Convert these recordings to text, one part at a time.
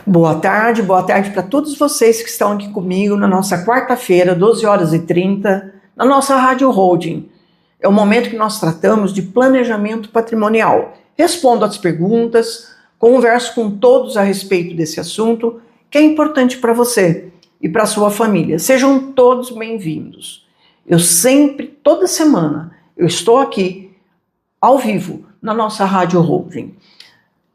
Boa tarde para todos vocês que estão aqui comigo na nossa quarta-feira, 12h30, na nossa Rádio Holding. É o momento que nós tratamos de planejamento patrimonial. Respondo às perguntas, converso com todos a respeito desse assunto, que é importante para você e para a sua família. Sejam todos bem-vindos. Toda semana, eu estou aqui, ao vivo, na nossa Rádio Holding.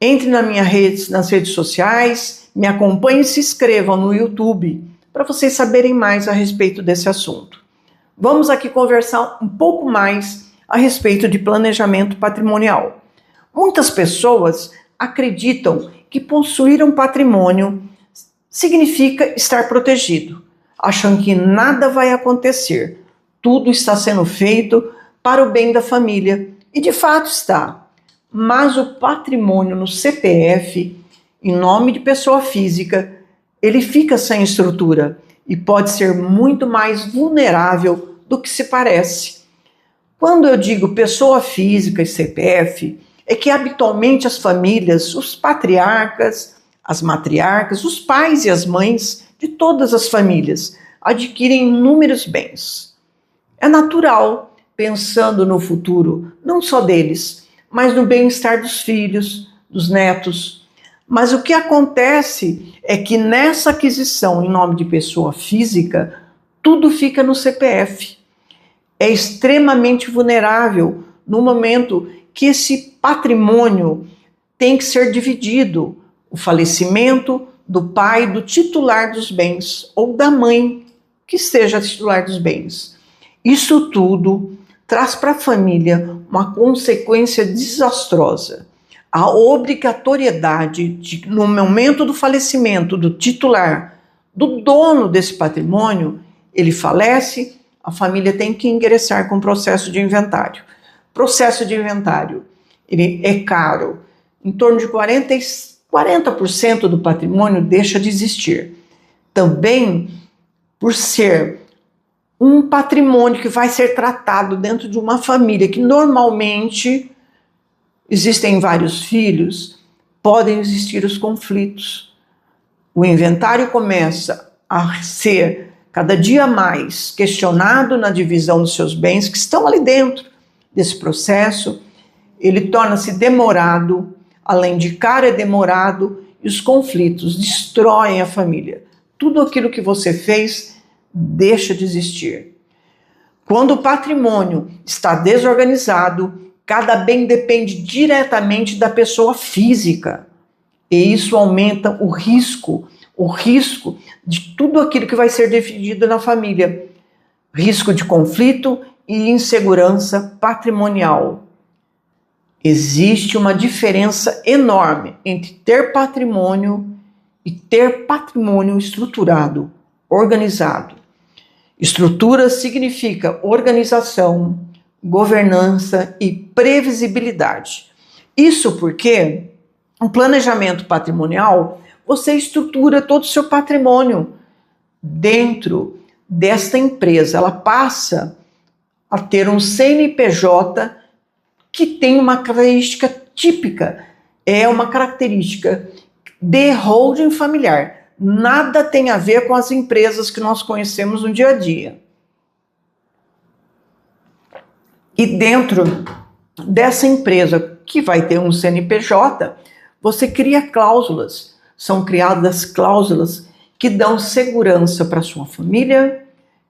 Entre nas redes sociais, me acompanhem e se inscrevam no YouTube para vocês saberem mais a respeito desse assunto. Vamos aqui conversar um pouco mais a respeito de planejamento patrimonial. Muitas pessoas acreditam que possuir um patrimônio significa estar protegido, acham que nada vai acontecer, tudo está sendo feito para o bem da família, e de fato está. Mas o patrimônio no CPF, em nome de pessoa física, ele fica sem estrutura e pode ser muito mais vulnerável do que se parece. Quando eu digo pessoa física e CPF, é que habitualmente as famílias, os patriarcas, as matriarcas, os pais e as mães de todas as famílias adquirem inúmeros bens. É natural, pensando no futuro, não só deles, mas no bem-estar dos filhos, dos netos. Mas o que acontece é que nessa aquisição em nome de pessoa física, tudo fica no CPF. É extremamente vulnerável no momento que esse patrimônio tem que ser dividido. O falecimento do pai, do titular dos bens, ou da mãe que seja titular dos bens. Isso tudo traz para a família uma consequência desastrosa. A obrigatoriedade de, no momento do falecimento do titular, do dono desse patrimônio, ele falece, a família tem que ingressar com o processo de inventário. Processo de inventário, ele é caro, em torno de 40% do patrimônio deixa de existir. Também, por ser um patrimônio que vai ser tratado dentro de uma família que normalmente existem vários filhos, podem existir os conflitos. O inventário começa a ser cada dia mais questionado na divisão dos seus bens que estão ali dentro desse processo. Ele torna-se demorado, além de caro é demorado, e os conflitos destroem a família. Tudo aquilo que você fez deixa de existir. Quando o patrimônio está desorganizado, cada bem depende diretamente da pessoa física. E isso aumenta o risco de tudo aquilo que vai ser dividido na família. Risco de conflito e insegurança patrimonial. Existe uma diferença enorme entre ter patrimônio e ter patrimônio estruturado, organizado. Estrutura significa organização, governança e previsibilidade. Isso porque um planejamento patrimonial, você estrutura todo o seu patrimônio dentro desta empresa. Ela passa a ter um CNPJ que tem uma característica típica, é uma característica de holding familiar. Nada tem a ver com as empresas que nós conhecemos no dia a dia. E dentro dessa empresa que vai ter um CNPJ, você cria cláusulas. São criadas cláusulas que dão segurança para a sua família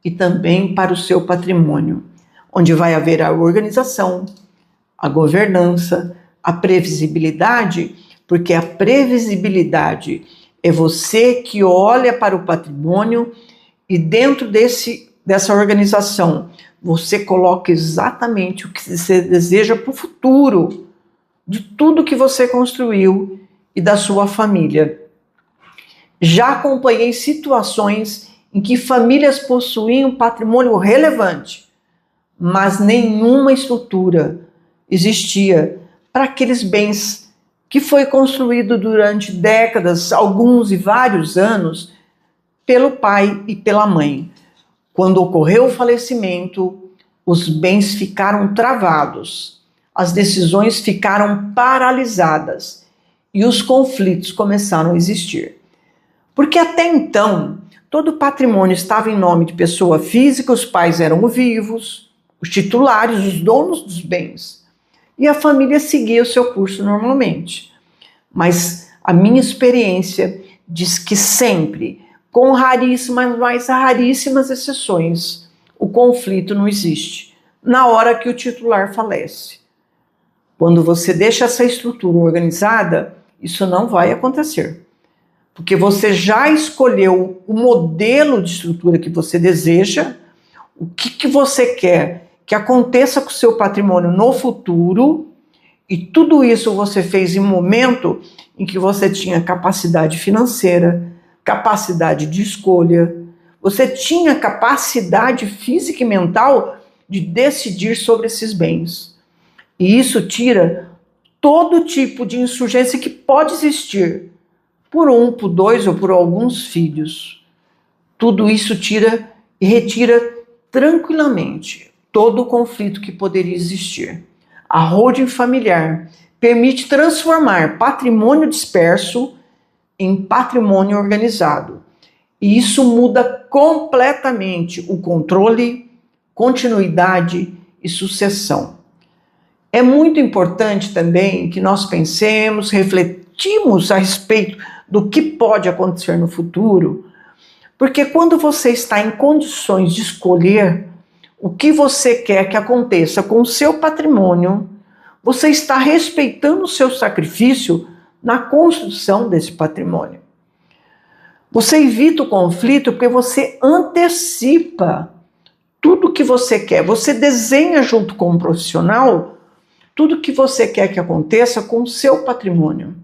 e também para o seu patrimônio, onde vai haver a organização, a governança, a previsibilidade, porque a previsibilidade é você que olha para o patrimônio e dentro dessa organização você coloca exatamente o que você deseja para o futuro, de tudo que você construiu e da sua família. Já acompanhei situações em que famílias possuíam patrimônio relevante, mas nenhuma estrutura existia para aqueles bens que foi construído durante décadas, alguns e vários anos, pelo pai e pela mãe. Quando ocorreu o falecimento, os bens ficaram travados, as decisões ficaram paralisadas e os conflitos começaram a existir. Porque até então, todo o patrimônio estava em nome de pessoa física, os pais eram vivos, os titulares, os donos dos bens. E a família seguia o seu curso normalmente. Mas a minha experiência diz que sempre, com raríssimas, mais raríssimas exceções, o conflito não existe na hora que o titular falece. Quando você deixa essa estrutura organizada, isso não vai acontecer. Porque você já escolheu o modelo de estrutura que você deseja, o que você quer que aconteça com o seu patrimônio no futuro, e tudo isso você fez em um momento em que você tinha capacidade financeira, capacidade de escolha, você tinha capacidade física e mental de decidir sobre esses bens. E isso tira todo tipo de insurgência que pode existir por um, por dois ou por alguns filhos. Tudo isso tira e retira tranquilamente todo o conflito que poderia existir. A holding familiar permite transformar patrimônio disperso em patrimônio organizado. E isso muda completamente o controle, continuidade e sucessão. É muito importante também que nós pensemos, refletimos a respeito do que pode acontecer no futuro, porque quando você está em condições de escolher o que você quer que aconteça com o seu patrimônio, você está respeitando o seu sacrifício na construção desse patrimônio. Você evita o conflito porque você antecipa tudo o que você quer. Você desenha junto com um profissional tudo o que você quer que aconteça com o seu patrimônio.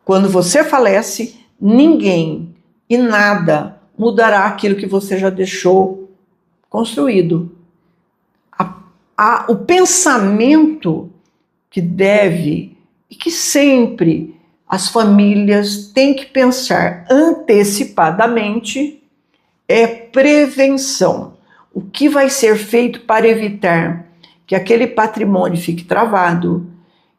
Quando você falece, ninguém e nada mudará aquilo que você já deixou construído. O pensamento que deve e que sempre as famílias têm que pensar antecipadamente é prevenção. O que vai ser feito para evitar que aquele patrimônio fique travado,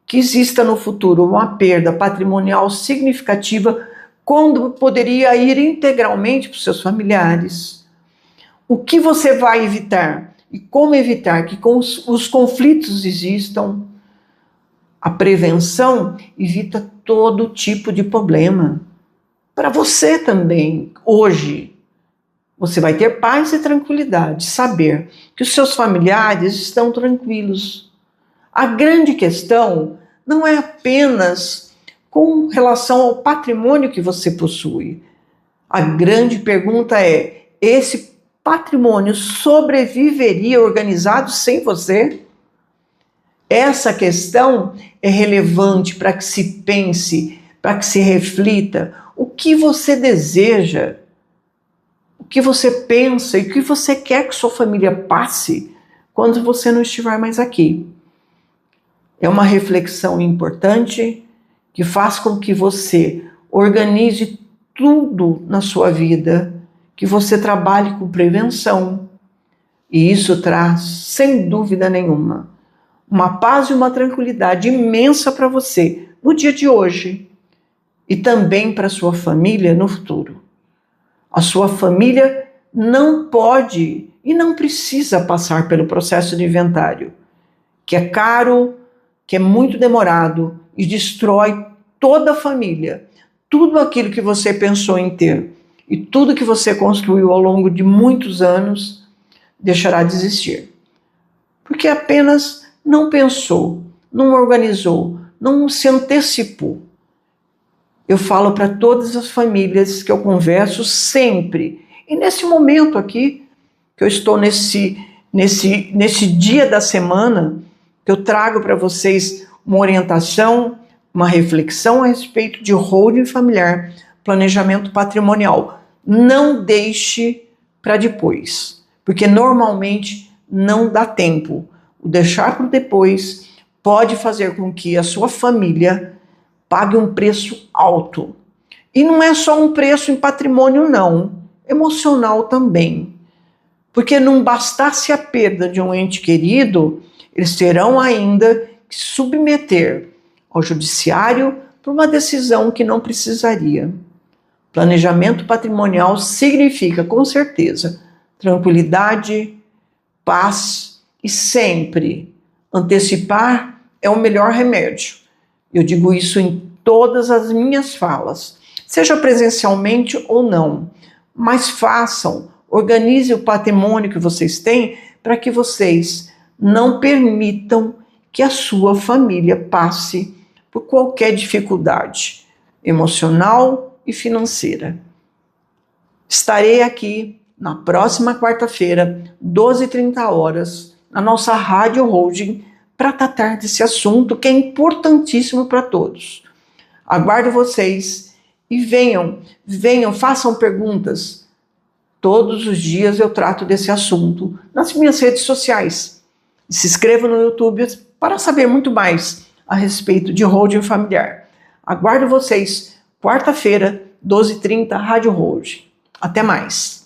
que exista no futuro uma perda patrimonial significativa, quando poderia ir integralmente para os seus familiares. O que você vai evitar e como evitar que os conflitos existam. A prevenção evita todo tipo de problema. Para você também, hoje, você vai ter paz e tranquilidade, saber que os seus familiares estão tranquilos. A grande questão não é apenas com relação ao patrimônio que você possui. A grande pergunta é: esse patrimônio sobreviveria organizado sem você? Essa questão é relevante para que se pense, para que se reflita o que você deseja, o que você pensa e o que você quer que sua família passe quando você não estiver mais aqui. É uma reflexão importante que faz com que você organize tudo na sua vida, que você trabalhe com prevenção. E isso traz, sem dúvida nenhuma, uma paz e uma tranquilidade imensa para você no dia de hoje e também para a sua família no futuro. A sua família não pode e não precisa passar pelo processo de inventário, que é caro, que é muito demorado e destrói toda a família. Tudo aquilo que você pensou em ter e tudo que você construiu ao longo de muitos anos deixará de existir. Porque apenas não pensou, não organizou, não se antecipou. Eu falo para todas as famílias que eu converso sempre, e nesse momento aqui, que eu estou nesse dia da semana, que eu trago para vocês uma orientação, uma reflexão a respeito de holding familiar, planejamento patrimonial. Não deixe para depois, porque normalmente não dá tempo. O deixar para depois pode fazer com que a sua família pague um preço alto. E não é só um preço em patrimônio, não. Emocional também. Porque não bastasse a perda de um ente querido, eles terão ainda que submeter ao judiciário por uma decisão que não precisaria. Planejamento patrimonial significa, com certeza, tranquilidade, paz e sempre antecipar é o melhor remédio. Eu digo isso em todas as minhas falas, seja presencialmente ou não, mas façam, organize o patrimônio que vocês têm para que vocês não permitam que a sua família passe por qualquer dificuldade emocional e financeira. Estarei aqui na próxima quarta-feira, 12h30, na nossa Rádio Holding, para tratar desse assunto que é importantíssimo para todos. Aguardo vocês e venham, façam perguntas. Todos os dias eu trato desse assunto nas minhas redes sociais. Se inscreva no YouTube para saber muito mais a respeito de holding familiar. Aguardo vocês, quarta-feira, 12h30, Rádio Holding. Até mais!